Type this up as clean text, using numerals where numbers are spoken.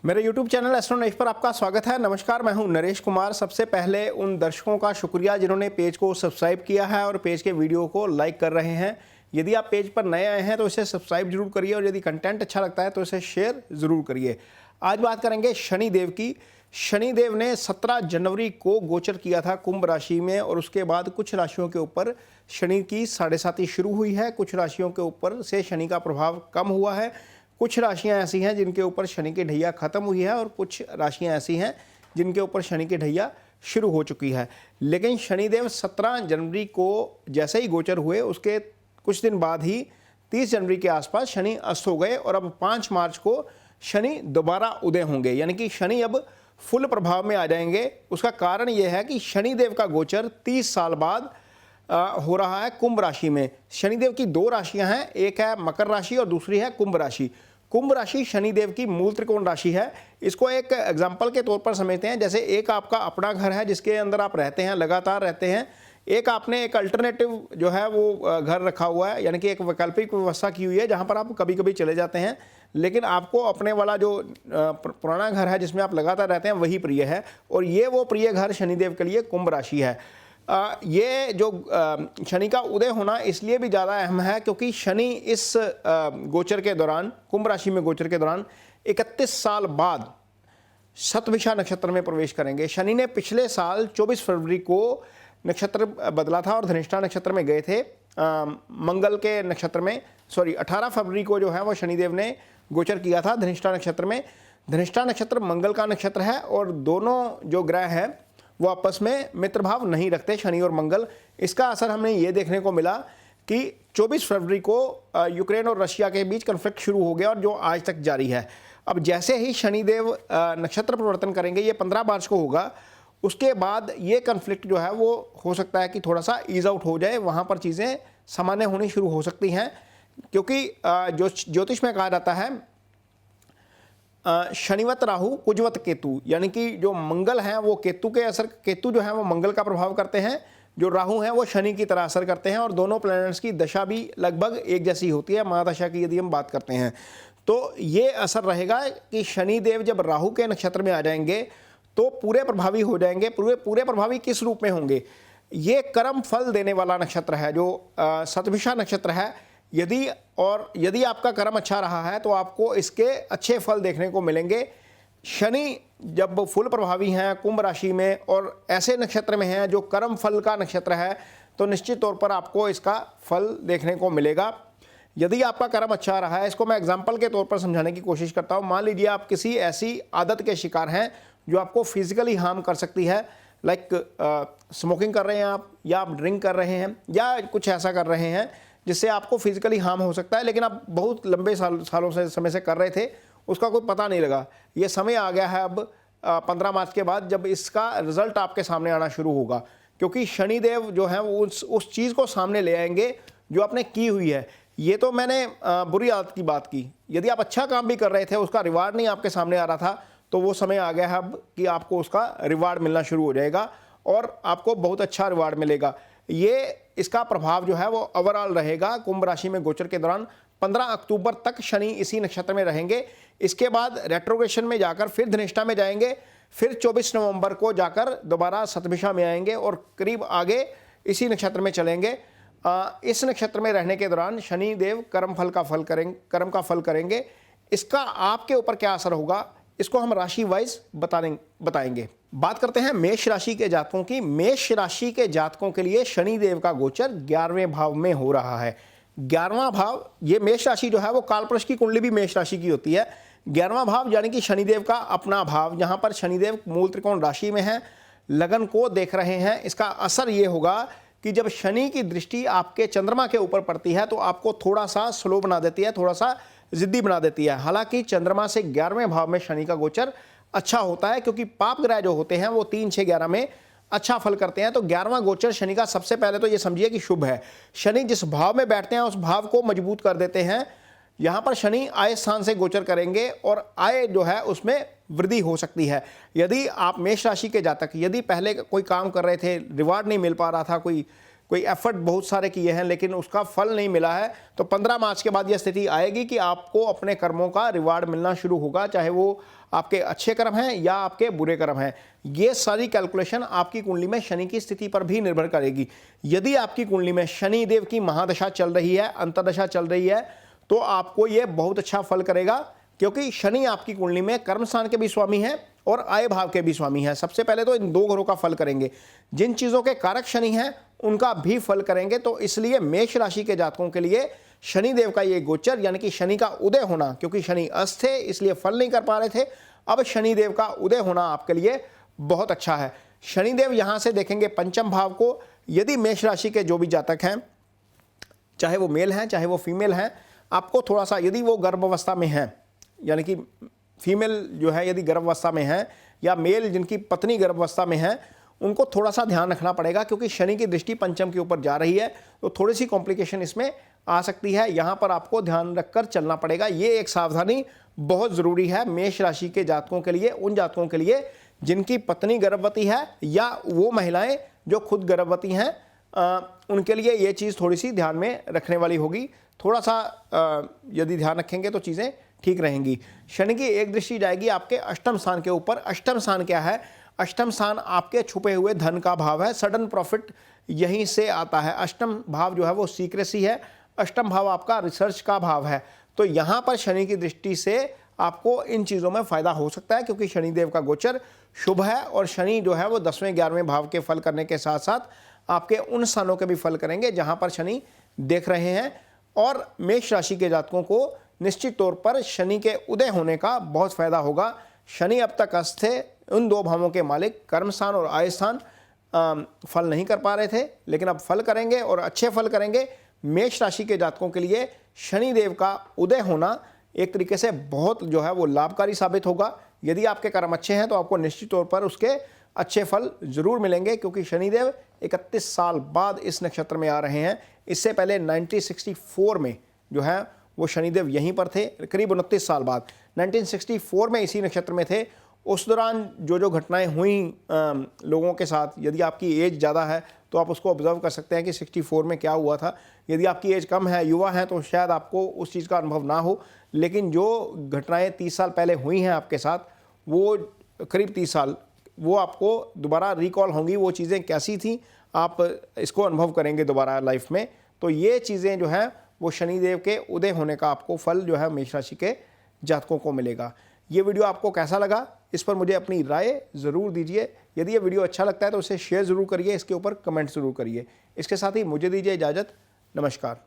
मेरे YouTube channel astro Naresh पर आपका स्वागत है। नमस्कार, मैं हूं नरेश कुमार। सबसे पहले उन दर्शकों का शुक्रिया जिन्होंने पेज को सब्सक्राइब किया है और पेज के वीडियो को लाइक कर रहे हैं। यदि आप पेज पर नए आए हैं तो इसे सब्सक्राइब जरूर करिए और यदि कंटेंट अच्छा लगता है तो इसे शेयर ज़रूर करिए। आज बात करेंगे शनिदेव की। शनिदेव ने 17 जनवरी को गोचर किया था कुंभ राशि में और उसके बाद कुछ राशियों के ऊपर शनि की 7.5 शुरू हुई है। कुछ राशियों के ऊपर से शनि का प्रभाव कम हुआ है। कुछ राशियां ऐसी हैं जिनके ऊपर शनि की ढैया खत्म हुई है और कुछ राशियां ऐसी हैं जिनके ऊपर शनि की ढैया शुरू हो चुकी है। लेकिन शनिदेव 17 जनवरी को जैसे ही गोचर हुए उसके कुछ दिन बाद ही 30 जनवरी के आसपास शनि अस्त हो गए और अब 5 मार्च को शनि दोबारा उदय होंगे, यानी कि शनि अब फुल प्रभाव में आ जाएंगे। उसका कारण यह है कि शनिदेव का गोचर 30 साल बाद हो रहा है कुंभ राशि में। शनिदेव की 2 राशियां हैं, एक है मकर राशि और दूसरी है कुंभ राशि। कुंभ राशि शनिदेव की मूल त्रिकोण राशि है। इसको एक एग्जाम्पल के तौर पर समझते हैं, जैसे एक आपका अपना घर है जिसके अंदर आप रहते हैं, लगातार रहते हैं। एक आपने एक अल्टरनेटिव जो है वो घर रखा हुआ है, यानी कि एक वैकल्पिक व्यवस्था की हुई है जहाँ पर आप कभी कभी चले जाते हैं, लेकिन आपको अपने वाला जो पुराना घर है जिसमें आप लगातार रहते हैं वही प्रिय है। और ये वो प्रिय घर शनिदेव के लिए कुंभ राशि है। ये जो शनि का उदय होना इसलिए भी ज़्यादा अहम है क्योंकि शनि इस गोचर के दौरान, कुंभ राशि में गोचर के दौरान 31 साल बाद शतभिषा नक्षत्र में प्रवेश करेंगे। शनि ने पिछले साल 24 फरवरी को नक्षत्र बदला था और धनिष्ठा नक्षत्र में गए थे। मंगल के नक्षत्र में 18 फरवरी को जो है वो शनिदेव ने गोचर किया था धनिष्ठा नक्षत्र में। धनिष्ठा नक्षत्र मंगल का नक्षत्र है और दोनों जो ग्रह हैं वो आपस में मित्र भाव नहीं रखते, शनि और मंगल। इसका असर हमें ये देखने को मिला कि 24 फरवरी को यूक्रेन और रशिया के बीच कन्फ्लिक्ट शुरू हो गया और जो आज तक जारी है। अब जैसे ही शनिदेव नक्षत्र परिवर्तन करेंगे, ये 15 मार्च को होगा, उसके बाद ये कन्फ्लिक्ट जो है वो हो सकता है कि थोड़ा सा ईज आउट हो जाए, वहाँ पर चीज़ें सामान्य होनी शुरू हो सकती हैं। क्योंकि जो ज्योतिष में कहा जाता है शनिवत राहु कुजवत केतु, यानी कि जो मंगल हैं वो केतु के असर, केतु जो है वो मंगल का प्रभाव करते हैं, जो राहु हैं वो शनि की तरह असर करते हैं और दोनों प्लैनेट्स की दशा भी लगभग एक जैसी होती है। महादशा की यदि हम बात करते हैं तो ये असर रहेगा कि शनिदेव जब राहु के नक्षत्र में आ जाएंगे तो पूरे प्रभावी हो जाएंगे। पूरे प्रभावी किस रूप में होंगे? ये कर्म फल देने वाला नक्षत्र है जो शतभिषा नक्षत्र है। यदि आपका कर्म अच्छा रहा है तो आपको इसके अच्छे फल देखने को मिलेंगे। शनि जब फुल प्रभावी हैं कुंभ राशि में और ऐसे नक्षत्र में हैं जो कर्म फल का नक्षत्र है, तो निश्चित तौर पर आपको इसका फल देखने को मिलेगा। यदि आपका कर्म अच्छा रहा है, इसको मैं एग्जाम्पल के तौर पर समझाने की कोशिश करता हूँ। मान लीजिए आप किसी ऐसी आदत के शिकार हैं जो आपको फिजिकली हार्म कर सकती है, लाइक स्मोकिंग कर रहे हैं आप, या आप ड्रिंक कर रहे हैं, या कुछ ऐसा कर रहे हैं जिससे आपको फिजिकली हार्म हो सकता है, लेकिन आप बहुत लंबे सालों से समय से कर रहे थे, उसका कोई पता नहीं लगा। ये समय आ गया है अब 15 मार्च के बाद जब इसका रिजल्ट आपके सामने आना शुरू होगा, क्योंकि शनिदेव जो है वो उस चीज़ को सामने ले आएंगे जो आपने की हुई है। ये तो मैंने बुरी आदत की बात की। यदि आप अच्छा काम भी कर रहे थे, उसका रिवार्ड नहीं आपके सामने आ रहा था, तो वो समय आ गया है अब कि आपको उसका रिवार्ड मिलना शुरू हो जाएगा और आपको बहुत अच्छा रिवार्ड मिलेगा। ये इसका प्रभाव जो है वो ओवरऑल रहेगा कुंभ राशि में गोचर के दौरान। 15 अक्टूबर तक शनि इसी नक्षत्र में रहेंगे। इसके बाद रेट्रोग्रेशन में जाकर फिर धनिष्ठा में जाएंगे, फिर 24 नवंबर को जाकर दोबारा शतभिषा में आएंगे और करीब आगे इसी नक्षत्र में चलेंगे। इस नक्षत्र में रहने के दौरान शनिदेव कर्म का फल करेंगे। इसका आपके ऊपर क्या असर होगा, इसको हम राशि वाइज बताएंगे। बात करते हैं मेष राशि के जातकों की। मेष राशि के जातकों के लिए शनिदेव का गोचर 11वें भाव में हो रहा है। 11वां भाव, ये मेष राशि जो है वो कालपुरुष की कुंडली भी मेष राशि की होती है। 11वां भाव यानी कि शनिदेव का अपना भाव, जहां पर शनिदेव मूल त्रिकोण राशि में है, लगन को देख रहे हैं। इसका असर ये होगा कि जब शनि की दृष्टि आपके चंद्रमा के ऊपर पड़ती है तो आपको थोड़ा सा स्लो बना देती है, थोड़ा सा जिद्दी बना देती है। हालांकि चंद्रमा से 11वें भाव में शनि का गोचर अच्छा होता है, क्योंकि पाप ग्रह जो होते हैं वो 3, 6, 11 में अच्छा फल करते हैं। तो 11वां गोचर शनि का सबसे पहले तो ये समझिए कि शुभ है। शनि जिस भाव में बैठते हैं उस भाव को मजबूत कर देते हैं। यहाँ पर शनि आय स्थान से गोचर करेंगे और आय जो है उसमें वृद्धि हो सकती है। यदि आप मेष राशि के जातक यदि पहले कोई काम कर रहे थे, रिवार्ड नहीं मिल पा रहा था, कोई कोई एफर्ट बहुत सारे किए हैं लेकिन उसका फल नहीं मिला है, तो 15 मार्च के बाद यह स्थिति आएगी कि आपको अपने कर्मों का रिवार्ड मिलना शुरू होगा, चाहे वो आपके अच्छे कर्म हैं या आपके बुरे कर्म हैं। ये सारी कैलकुलेशन आपकी कुंडली में शनि की स्थिति पर भी निर्भर करेगी। यदि आपकी कुंडली में शनि देव की महादशा चल रही है, अंतर्दशा चल रही है, तो आपको ये बहुत अच्छा फल करेगा, क्योंकि शनि आपकी कुंडली में कर्म स्थान के भी स्वामी हैं और आय भाव के भी स्वामी हैं। सबसे पहले तो इन दो घरों का फल करेंगे, जिन चीज़ों के कारक शनि हैं उनका भी फल करेंगे। तो इसलिए मेष राशि के जातकों के लिए शनि देव का ये गोचर, यानी कि शनि का उदय होना, क्योंकि शनि अस्त थे इसलिए फल नहीं कर पा रहे थे, अब शनि देव का उदय होना आपके लिए बहुत अच्छा है। शनि देव यहाँ से देखेंगे पंचम भाव को। यदि मेष राशि के जो भी जातक हैं, चाहे वो मेल हैं चाहे वो फीमेल हैं, आपको थोड़ा सा, यदि वो गर्भावस्था में हैं, यानी कि फीमेल जो है यदि गर्भावस्था में है, या मेल जिनकी पत्नी गर्भावस्था में है, उनको थोड़ा सा ध्यान रखना पड़ेगा, क्योंकि शनि की दृष्टि पंचम के ऊपर जा रही है, तो थोड़ी सी कॉम्प्लिकेशन इसमें आ सकती है। यहाँ पर आपको ध्यान रखकर चलना पड़ेगा। ये एक सावधानी बहुत ज़रूरी है मेष राशि के जातकों के लिए, उन जातकों के लिए जिनकी पत्नी गर्भवती है या वो महिलाएं जो खुद गर्भवती हैं, उनके लिए ये चीज़ थोड़ी सी ध्यान में रखने वाली होगी। थोड़ा सा यदि ध्यान रखेंगे तो चीज़ें ठीक रहेंगी। शनि की एक दृष्टि जाएगी आपके अष्टम स्थान के ऊपर। अष्टम स्थान क्या है? अष्टम स्थान आपके छुपे हुए धन का भाव है, सडन प्रॉफिट यहीं से आता है। अष्टम भाव जो है वो सीक्रेसी है, अष्टम भाव आपका रिसर्च का भाव है। तो यहाँ पर शनि की दृष्टि से आपको इन चीज़ों में फ़ायदा हो सकता है, क्योंकि शनिदेव का गोचर शुभ है और शनि जो है वो 10वें 11वें भाव के फल करने के साथ साथ आपके उन स्थानों के भी फल करेंगे जहाँ पर शनि देख रहे हैं। और मेष राशि के जातकों को निश्चित तौर पर शनि के उदय होने का बहुत फायदा होगा। शनि अब तक अस्त थे, उन दो भावों के मालिक कर्म स्थान और आय स्थान फल नहीं कर पा रहे थे, लेकिन अब फल करेंगे और अच्छे फल करेंगे। मेष राशि के जातकों के लिए शनि देव का उदय होना एक तरीके से बहुत जो है वो लाभकारी साबित होगा। यदि आपके कर्म अच्छे हैं तो आपको निश्चित तौर पर उसके अच्छे फल जरूर मिलेंगे, क्योंकि शनिदेव 31 साल बाद इस नक्षत्र में आ रहे हैं। इससे पहले 1964 में जो है वो शनिदेव यहीं पर थे, करीब 29 साल बाद 1964 में इसी नक्षत्र में थे। उस दौरान जो घटनाएं हुई लोगों के साथ, यदि आपकी एज ज़्यादा है तो आप उसको ऑब्जर्व कर सकते हैं कि 64 में क्या हुआ था। यदि आपकी एज कम है, युवा है, तो शायद आपको उस चीज़ का अनुभव ना हो, लेकिन जो घटनाएं 30 साल पहले हुई हैं आपके साथ, वो करीब 30 साल, वो आपको दोबारा रिकॉल होंगी, वो चीज़ें कैसी थी, आप इसको अनुभव करेंगे दोबारा लाइफ में। तो ये चीज़ें जो हैं वो शनिदेव के उदय होने का आपको फल जो है मेष राशि के जातकों को मिलेगा। ये वीडियो आपको कैसा लगा, इस पर मुझे अपनी राय ज़रूर दीजिए। यदि ये वीडियो अच्छा लगता है तो उसे शेयर ज़रूर करिए, इसके ऊपर कमेंट ज़रूर करिए। इसके साथ ही मुझे दीजिए इजाज़त। नमस्कार।